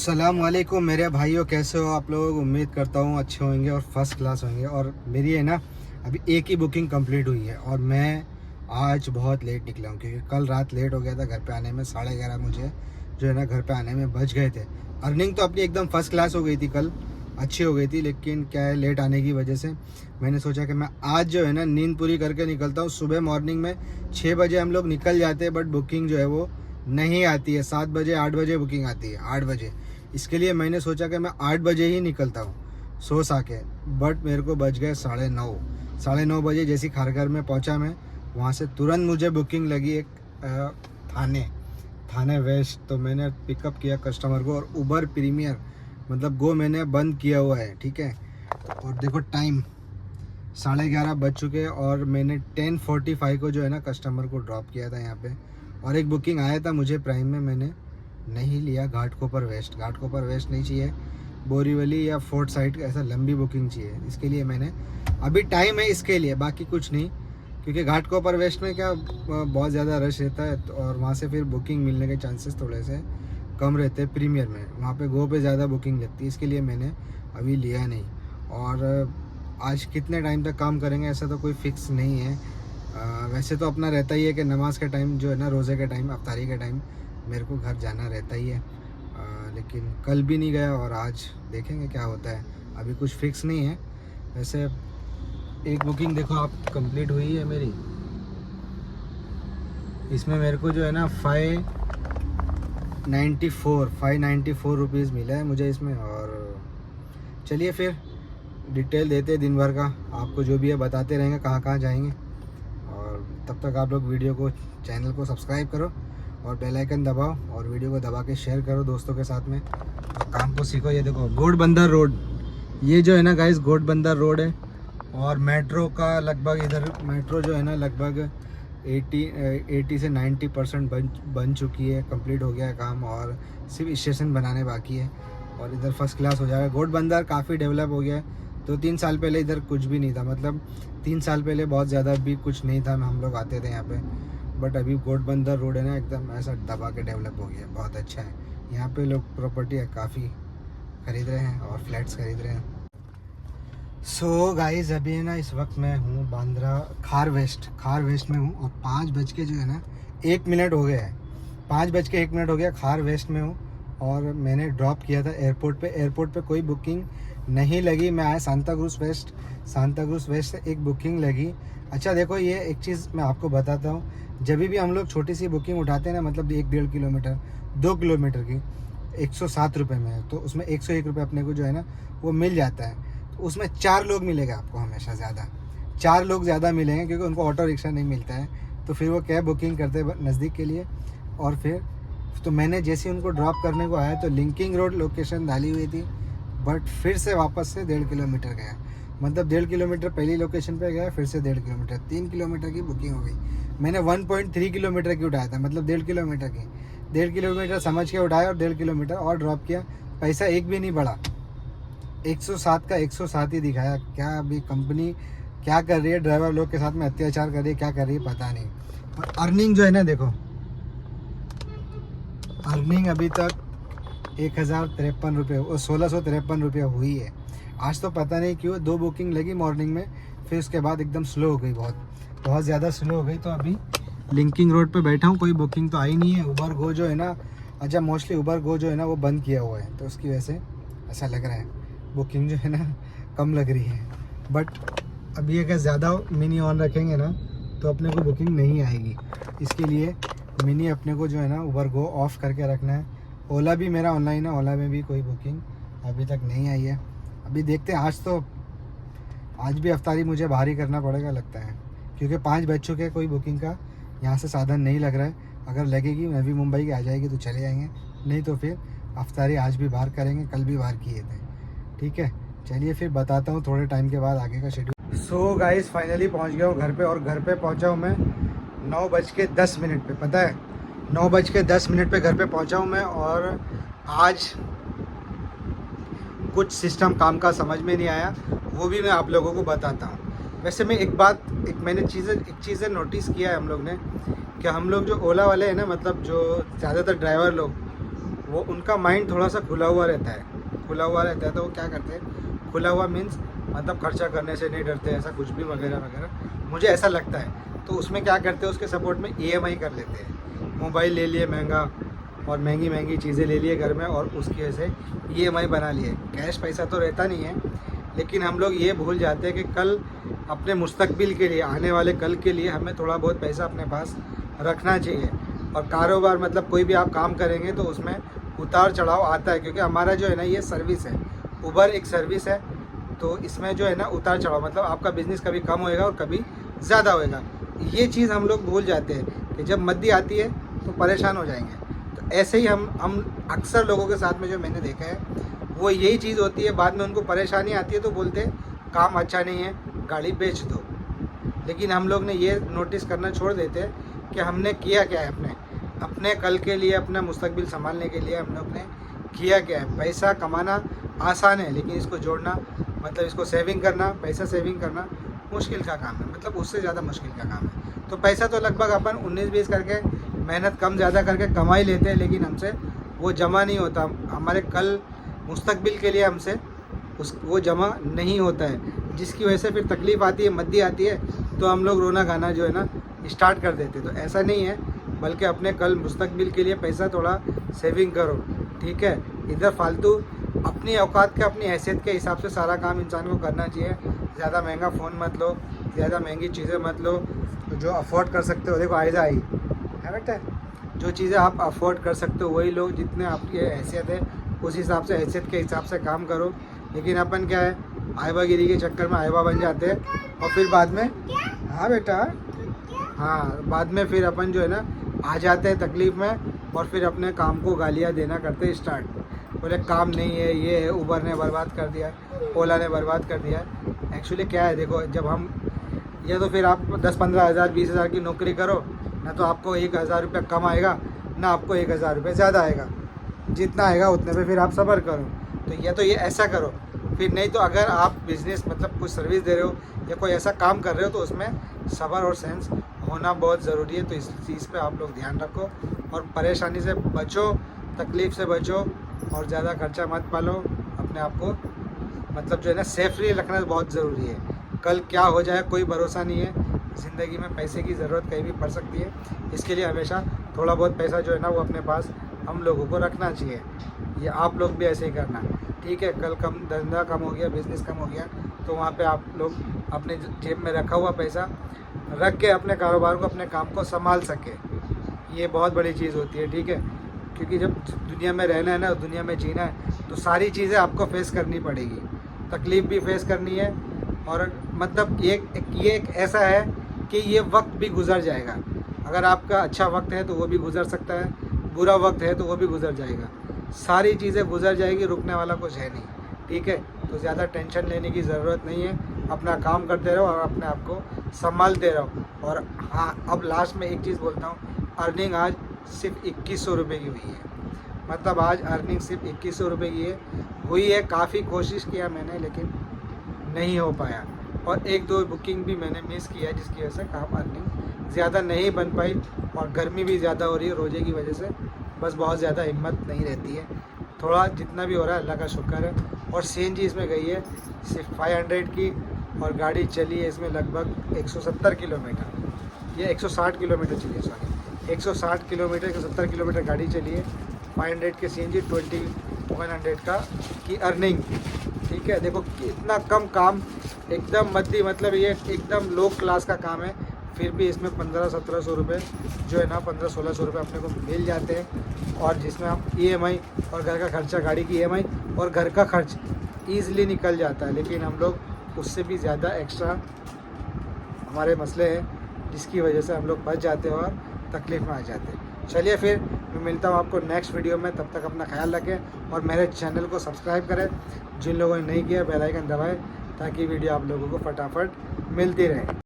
अस्सलाम वालेकुम मेरे भाइयों, कैसे हो आप लोग। उम्मीद करता हूँ अच्छे होंगे और फर्स्ट क्लास होंगे। और मेरी है ना अभी एक ही बुकिंग कंप्लीट हुई है और मैं आज बहुत लेट निकला हूँ क्योंकि कल रात लेट हो गया था घर पे आने में। 11:30 मुझे जो है ना घर पे आने में बज गए थे। अर्निंग तो अपनी एकदम फर्स्ट क्लास हो गई थी, कल अच्छी हो गई थी, लेकिन क्या है लेट आने की वजह से मैंने सोचा कि मैं आज जो है ना नींद पूरी करके निकलता हूँ। सुबह मॉर्निंग में 6 बजे हम लोग निकल जाते हैं, बट बुकिंग जो है वो नहीं आती है। 7 बजे 8 बजे बुकिंग आती है, 8 बजे। इसके लिए मैंने सोचा कि मैं 8 बजे ही निकलता हूँ सो सा के। बट मेरे को बज गए 9:30। 9:30 जैसी खारघर में पहुँचा मैं, वहाँ से तुरंत मुझे बुकिंग लगी एक थाने वेस्ट। तो मैंने पिकअप किया कस्टमर को और उबर प्रीमियर मतलब गो मैंने बंद किया हुआ है, ठीक है। और देखो टाइम 11:30 बज चुके और मैंने 10:45 को जो है ना कस्टमर को ड्रॉप किया था यहाँ पे। और एक बुकिंग आया था मुझे प्राइम में, मैंने नहीं लिया। घाटकोपर वेस्ट नहीं चाहिए, बोरीवली या फोर्ट साइड ऐसा लंबी बुकिंग चाहिए। इसके लिए मैंने अभी टाइम है इसके लिए, बाकी कुछ नहीं। क्योंकि घाटकोपर वेस्ट में क्या बहुत ज़्यादा रश रहता है और वहाँ से फिर बुकिंग मिलने के चांसेस थोड़े से कम रहते हैं। प्रीमियर में वहाँ पे गो पे ज़्यादा बुकिंग लगती है, इसके लिए मैंने अभी लिया नहीं। और आज कितने टाइम तक काम करेंगे ऐसा तो कोई फिक्स नहीं है। वैसे तो अपना रहता ही है कि नमाज के टाइम जो है ना, रोज़े के टाइम, अफ्तारी के टाइम मेरे को घर जाना रहता ही है। लेकिन कल भी नहीं गया और आज देखेंगे क्या होता है, अभी कुछ फिक्स नहीं है। वैसे एक बुकिंग देखो आप कंप्लीट हुई है मेरी, इसमें मेरे को जो है ना 594 रुपीज़ मिला है मुझे इसमें। और चलिए फिर डिटेल देते हैं दिन भर का, आपको जो भी है बताते रहेंगे कहाँ कहाँ जाएंगे। और तब तक आप लोग वीडियो को, चैनल को सब्सक्राइब करो और बेल आइकन दबाओ और वीडियो को दबा के शेयर करो दोस्तों के साथ में और काम को सीखो। ये देखो घोड़बंदर रोड, ये जो है ना गाइस घोड़बंदर रोड है। और मेट्रो का लगभग इधर मेट्रो जो है ना लगभग 80 से 90% बन चुकी है, कंप्लीट हो गया है काम और सिर्फ स्टेशन बनाने बाकी है और इधर फर्स्ट क्लास हो जाएगा। घोड़बंदर काफ़ी डेवलप हो गया है। 2-3 साल पहले इधर कुछ भी नहीं था, मतलब 3 साल पहले बहुत ज़्यादा भी कुछ नहीं था, हम लोग आते थे यहाँ पे। बट अभी घोड़बंदर रोड है ना एकदम ऐसा दबा के डेवलप हो गया, बहुत अच्छा है। यहाँ पे लोग प्रॉपर्टी काफ़ी ख़रीद रहे हैं और फ्लैट्स खरीद रहे हैं। सो गाइस अभी है ना इस वक्त मैं हूँ बांद्रा खार वेस्ट में हूँ और 5 बज के जो है ना 1 मिनट हो गया है। 5 बज के 1 मिनट हो गया, खार वेस्ट में हूँ और मैंने ड्रॉप किया था एयरपोर्ट पे कोई बुकिंग नहीं लगी। मैं आया सांता क्रूज वेस्ट से एक बुकिंग लगी। अच्छा देखो, ये एक चीज़ मैं आपको बताता हूँ, जब भी हम लोग छोटी सी बुकिंग उठाते हैं ना, मतलब 1-1.5 किलोमीटर 2 किलोमीटर की 107 रुपये में है, तो उसमें 101 रुपये अपने को जो है ना वो मिल जाता है। तो उसमें 4 लोग मिलेंगे आपको, हमेशा ज़्यादा 4 लोग ज़्यादा मिलेंगे क्योंकि उनको ऑटो रिक्शा नहीं मिलता है, तो फिर वो कैब बुकिंग करते हैं नज़दीक के लिए। और फिर तो मैंने जैसे उनको ड्रॉप करने को आया तो लिंकिंग रोड लोकेशन डाली हुई थी, बट फिर से वापस से 1.5 किलोमीटर गया, मतलब 1.5 किलोमीटर पहली लोकेशन पे गया, फिर से 1.5 किलोमीटर, 3 किलोमीटर की बुकिंग हो गई। मैंने 1.3 किलोमीटर की उठाया था, मतलब 1.5 किलोमीटर की, 1.5 किलोमीटर समझ के उठाया और 1.5 किलोमीटर और ड्रॉप किया। पैसा एक भी नहीं बढ़ा, 107 का 107 ही दिखाया। क्या अभी कंपनी क्या कर रही है, ड्राइवर लोग के साथ में अत्याचार कर रही है, क्या कर रही है पता नहीं। और अर्निंग जो है ना देखो, अर्निंग अभी तक 1053 रुपये और 1653 रुपये हुई है। आज तो पता नहीं क्यों 2 बुकिंग लगी मॉर्निंग में, फिर उसके बाद एकदम स्लो हो गई, बहुत ज़्यादा स्लो हो गई। तो अभी लिंकिंग रोड पे बैठा हूँ, कोई बुकिंग तो आई नहीं है। उबर गो जो है ना, अच्छा मोस्टली उबर गो जो है ना वो बंद किया हुआ है, तो उसकी वजह से ऐसा लग रहा है बुकिंग जो है ना कम लग रही है। बट अभी अगर ज़्यादा मिनी ऑन रखेंगे ना तो अपने को बुकिंग नहीं आएगी, इसके लिए मिनी अपने को जो है ना उबर गो ऑफ करके रखना है। ओला भी मेरा ऑनलाइन है, ओला में भी कोई बुकिंग अभी तक नहीं आई है। अभी देखते हैं, आज भी अफ्तारी मुझे बाहर ही करना पड़ेगा लगता है, क्योंकि 5 बज चुके, कोई बुकिंग का यहाँ से साधन नहीं लग रहा है। अगर लगेगी मैं भी मुंबई की आ जाएगी तो चले जाएंगे, नहीं तो फिर अफ्तारी आज भी बाहर करेंगे, कल भी बाहर किए थे, ठीक है। चलिए फिर बताता हूँ थोड़े टाइम के बाद आगे का शेड्यूल। सो गाइस फाइनली पहुँच गया हूँ घर पे और घर पे पहुँचा हूँ मैं 9:10 पे, पता है 9:10 पे घर पे पहुँचा हूँ मैं। और आज कुछ सिस्टम काम का समझ में नहीं आया, वो भी मैं आप लोगों को बताता हूँ। वैसे मैं एक चीज़ें नोटिस किया है हम लोग ने, कि हम लोग जो ओला वाले हैं ना, मतलब जो ज़्यादातर ड्राइवर लोग, वो उनका माइंड थोड़ा सा खुला हुआ रहता है, तो वो क्या करते हैं, खुला हुआ मीन्स मतलब खर्चा करने से नहीं डरते, ऐसा कुछ भी वगैरह वगैरह, मुझे ऐसा लगता है। तो उसमें क्या करते हैं, उसके सपोर्ट में EMI कर लेते हैं, मोबाइल ले लिए महंगा और महंगी महंगी चीज़ें ले लिए घर में, और उसकी वजह से EMI बना लिए। कैश पैसा तो रहता नहीं है, लेकिन हम लोग ये भूल जाते हैं कि कल अपने मुस्तकबिल के लिए, आने वाले कल के लिए हमें थोड़ा बहुत पैसा अपने पास रखना चाहिए। और कारोबार मतलब कोई भी आप काम करेंगे तो उसमें उतार चढ़ाव आता है, क्योंकि हमारा जो है ना ये सर्विस है, उबर एक सर्विस है, तो इसमें जो है ना उतार चढ़ाव मतलब आपका बिज़नेस कभी कम होएगा और कभी ज़्यादा होएगा। ये चीज़ हम लोग भूल जाते हैं कि जब मंदी आती है तो परेशान हो जाएंगे। तो ऐसे ही हम अक्सर लोगों के साथ में जो मैंने देखा है वो यही चीज़ होती है, बाद में उनको परेशानी आती है तो बोलते हैं काम अच्छा नहीं है, गाड़ी बेच दो। लेकिन हम लोग ने ये नोटिस करना छोड़ देते हैं कि हमने किया क्या है, अपने कल के लिए, अपना मुस्तकबिल संभालने के लिए हम लोग ने किया क्या है। पैसा कमाना आसान है, लेकिन इसको जोड़ना मतलब इसको सेविंग करना, पैसा सेविंग करना मुश्किल का काम है, मतलब उससे ज़्यादा मुश्किल का काम है। तो पैसा तो लगभग अपन 19-20 करके मेहनत कम ज़्यादा करके कमा ही लेते हैं, लेकिन हमसे वो जमा नहीं होता, हमारे कल मुस्तकबिल के लिए हमसे वो जमा नहीं होता है, जिसकी वजह से फिर तकलीफ़ आती है, मंदी आती है, तो हम लोग रोना गाना जो है ना स्टार्ट कर देते। तो ऐसा नहीं है, बल्कि अपने कल मुस्तकबिल के लिए पैसा थोड़ा सेविंग करो, ठीक है। इधर फालतू अपनी औकात के, अपनी हैसियत के हिसाब से सारा काम इंसान को करना चाहिए। ज़्यादा महंगा फ़ोन मत लो, ज़्यादा महंगी चीज़ें मत लो, तो जो अफोर्ड कर सकते हो, देखो आइज़ा आई है बेटा, जो चीज़ें आप अफोर्ड कर सकते हो वही लो, जितने आपकी हैसियत है उस हिसाब से, हैसियत के हिसाब से काम करो। लेकिन अपन क्या है, आयबागिरी के चक्कर में आयबा बन जाते हैं, और फिर बाद में, हाँ बेटा, हाँ बाद में फिर अपन जो है ना आ जाते हैं तकलीफ़ में, और फिर अपने काम को गालियाँ देना करते हैं स्टार्ट, बोले काम नहीं है, ये है, उबर ने बर्बाद कर दिया, ओला ने बर्बाद कर दिया। एक्चुअली क्या है, देखो जब हम, या तो फिर आप 10-15 हज़ार 20 हज़ार की नौकरी करो, ना तो आपको 1,000 रुपये कम आएगा, ना आपको 1,000 रुपये ज़्यादा आएगा, जितना आएगा उतने पे फिर आप सब्र करो। तो ये ऐसा करो, फिर नहीं तो अगर आप बिज़नेस मतलब कुछ सर्विस दे रहे हो या कोई ऐसा काम कर रहे हो, तो उसमें सब्र और सेंस होना बहुत ज़रूरी है। तो इस चीज़ पे आप लोग ध्यान रखो और परेशानी से बचो, तकलीफ़ से बचो, और ज़्यादा खर्चा मत पालो। अपने आप को मतलब जो है ना सेफली रखना बहुत ज़रूरी है। कल क्या हो जाए कोई भरोसा नहीं है, ज़िंदगी में पैसे की ज़रूरत कहीं भी पड़ सकती है। इसके लिए हमेशा थोड़ा बहुत पैसा जो है ना वो अपने पास हम लोगों को रखना चाहिए। ये आप लोग भी ऐसे ही करना, ठीक है। कल कम धंधा कम हो गया, बिज़नेस कम हो गया, तो वहाँ पे आप लोग अपने जेब में रखा हुआ पैसा रख के अपने कारोबार को, अपने काम को संभाल सके। ये बहुत बड़ी चीज़ होती है, ठीक है। क्योंकि जब दुनिया में रहना है ना, दुनिया में जीना है, तो सारी चीज़ें आपको फेस करनी पड़ेगी, तकलीफ़ भी फेस करनी है। और मतलब ये एक ऐसा है कि ये वक्त भी गुजर जाएगा। अगर आपका अच्छा वक्त है तो वो भी गुजर सकता है, बुरा वक्त है तो वो भी गुजर जाएगा। सारी चीज़ें गुजर जाएगी, रुकने वाला कुछ है नहीं, ठीक है। तो ज़्यादा टेंशन लेने की ज़रूरत नहीं है, अपना काम करते रहो और अपने आप को संभालते रहो। और हाँ, अब लास्ट में एक चीज़ बोलता हूँ, अर्निंग आज सिर्फ 2100 रुपये की हुई है। मतलब आज अर्निंग सिर्फ 2100 रुपये की हुई है। काफ़ी कोशिश किया मैंने, लेकिन नहीं हो पाया, और 1-2 बुकिंग भी मैंने मिस किया, जिसकी वजह से काम अर्निंग ज़्यादा नहीं बन पाई। और गर्मी भी ज़्यादा हो रही है रोजे की वजह से, बस बहुत ज़्यादा हिम्मत नहीं रहती है। थोड़ा जितना भी हो रहा है अल्लाह का शुक्र है। और CNG इसमें गई है सिर्फ 500 की, और गाड़ी चली है इसमें लगभग 170 किलोमीटर, ये 160 किलोमीटर चली है, सॉरी 160 किलोमीटर, 170 किलोमीटर गाड़ी चली है। 500 के CNG, 2100 का की अर्निंग, ठीक है। देखो इतना कम काम, एकदम मध्य, मतलब ये एकदम लो क्लास का काम है, फिर भी इसमें 1500-1700 रुपये जो है ना, 1500-1600 रुपये अपने को मिल जाते हैं। और जिसमें हम EMI और घर का खर्चा, गाड़ी की EMI और घर का खर्च ईज़िली निकल जाता है। लेकिन हम लोग उससे भी ज़्यादा एक्स्ट्रा हमारे मसले हैं, जिसकी वजह से हम लोग बच जाते हैं और तकलीफ़ में आ जाते हैं। चलिए फिर मैं मिलता हूँ आपको नेक्स्ट वीडियो में, तब तक अपना ख्याल रखें और मेरे चैनल को सब्सक्राइब करें, जिन लोगों ने नहीं किया बेल आइकन दबाएं, ताकि वीडियो आप लोगों को फटाफट मिलती रहे।